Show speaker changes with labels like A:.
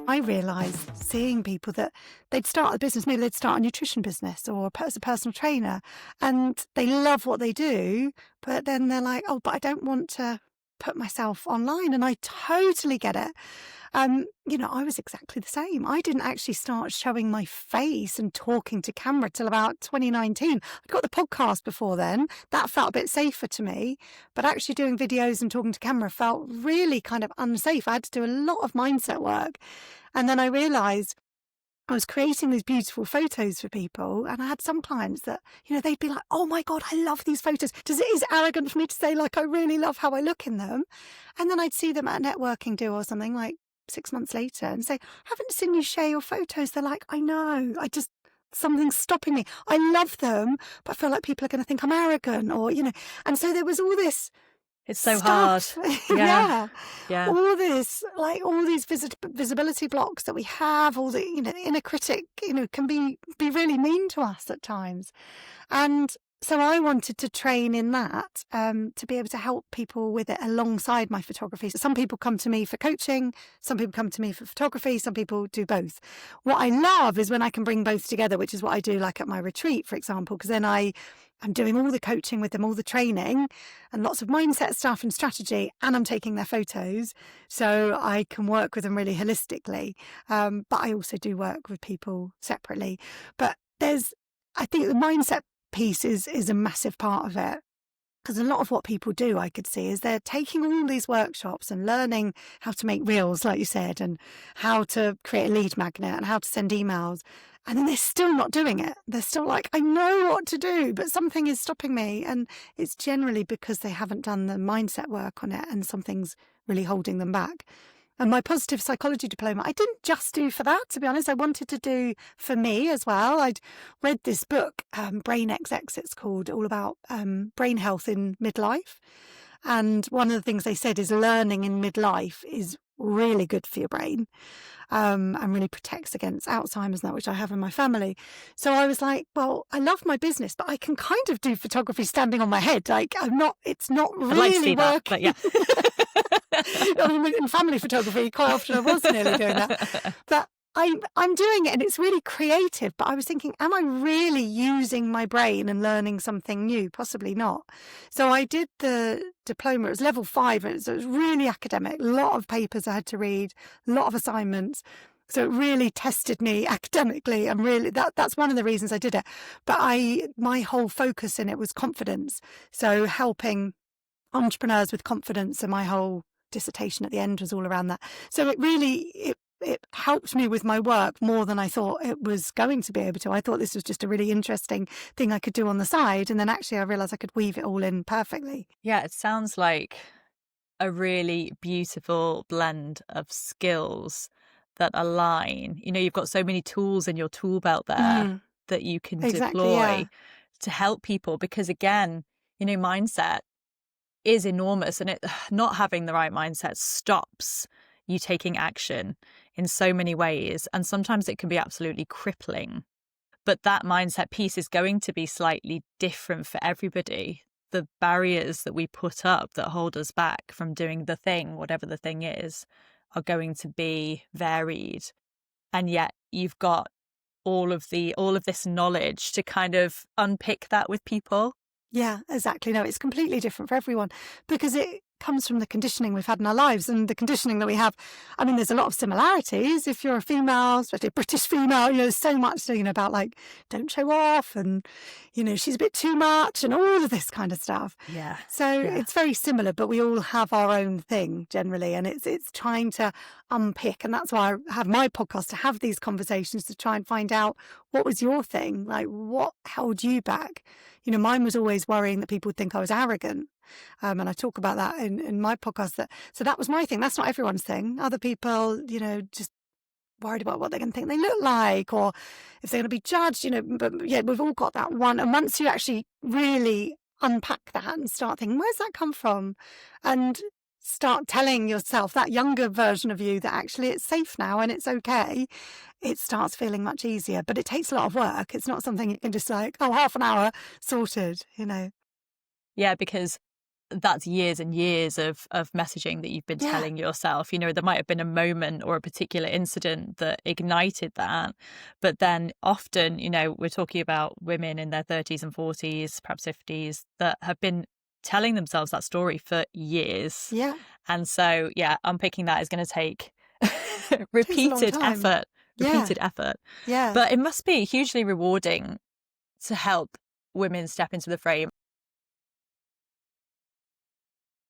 A: I realised seeing people that they'd start a business, maybe they'd start a nutrition business or as a personal trainer, and they love what they do, but then they're like, oh, but I don't want to put myself online. And I totally get it. I was exactly the same. I didn't actually start showing my face and talking to camera till about 2019. I'd got the podcast before then. That felt a bit safer to me. But actually doing videos and talking to camera felt really kind of unsafe. I had to do a lot of mindset work. And then I realised I was creating these beautiful photos for people, and I had some clients that, they'd be like, oh my God, I love these photos. Is it arrogant for me to say, like, I really love how I look in them? And then I'd see them at a networking do or something like 6 months later and say, I haven't seen you share your photos. They're like, I know, something's stopping me. I love them, but I feel like people are going to think I'm arrogant and so there was all this.
B: It's so
A: stuff.
B: hard.
A: Yeah. All this, like all these visibility blocks that we have, all the, the inner critic, can be really mean to us at times. And so I wanted to train in that, to be able to help people with it alongside my photography. So some people come to me for coaching, some people come to me for photography, some people do both. What I love is when I can bring both together, which is what I do like at my retreat, for example, because then I'm doing all the coaching with them, all the training and lots of mindset stuff and strategy, and I'm taking their photos so I can work with them really holistically. But I also do work with people separately. But I think the mindset piece is a massive part of it. Because a lot of what people do, I could see, is they're taking all these workshops and learning how to make reels, like you said, and how to create a lead magnet and how to send emails. And then they're still not doing it. They're still like, I know what to do, but something is stopping me. And it's generally because they haven't done the mindset work on it and something's really holding them back. And my positive psychology diploma, I didn't just do for that, to be honest. I wanted to do for me as well. I'd read this book, Brain XX, it's called, all about brain health in midlife. And one of the things they said is learning in midlife is really good for your brain, and really protects against Alzheimer's now, which I have in my family. So I was like, well, I love my business, but I can kind of do photography standing on my head. Like it's not really
B: I'd like to see
A: working.
B: That, but yeah.
A: In family photography, quite often I was nearly doing that. But I'm doing it and it's really creative. But I was thinking, am I really using my brain and learning something new? Possibly not. So I did the diploma. It was level 5. So it was really academic. A lot of papers I had to read, a lot of assignments. So it really tested me academically, and really that's one of the reasons I did it. But my whole focus in it was confidence. So helping entrepreneurs with confidence, and my whole dissertation at the end was all around that. So it helped me with my work more than I thought it was going to be able to. I thought this was just a really interesting thing I could do on the side, and then actually I realised I could weave it all in perfectly.
B: Yeah, it sounds like a really beautiful blend of skills that align. You've got so many tools in your tool belt there that you can deploy to help people, because again, mindset is enormous, and not having the right mindset stops you taking action in so many ways, and sometimes it can be absolutely crippling. But that mindset piece is going to be slightly different for everybody. The barriers that we put up that hold us back from doing the thing, whatever the thing is, are going to be varied. And yet you've got all of this knowledge to kind of unpick that with people.
A: Yeah, exactly. No, it's completely different for everyone, because it comes from the conditioning we've had in our lives, and the conditioning that we have. I mean, there's a lot of similarities. If you're a female, especially a British female, there's so much, about like, don't show off, and, she's a bit too much, and all of this kind of stuff.
B: Yeah.
A: So it's very similar, but we all have our own thing generally, and it's trying to unpick. And that's why I have my podcast, to have these conversations, to try and find out what was your thing, like what held you back. Mine was always worrying that people would think I was arrogant. And I talk about that in my podcast. So that was my thing. That's not everyone's thing. Other people, just worried about what they're going to think they look like, or if they're going to be judged, But yeah, we've all got that one. And once you actually really unpack that and start thinking, where's that come from? And start telling yourself, that younger version of you, that actually it's safe now and it's okay, it starts feeling much easier. But it takes a lot of work. It's not something you can just like, half an hour sorted,
B: Yeah, because that's years and years of messaging that you've been telling yourself. You know, there might have been a moment or a particular incident that ignited that. But then often, you know, we're talking about women in their 30s and 40s, perhaps 50s, that have been telling themselves that story for years.
A: Yeah.
B: And so, yeah, unpicking that is going to take
A: repeated
B: effort.
A: Yeah.
B: But it must be hugely rewarding to help women step into the frame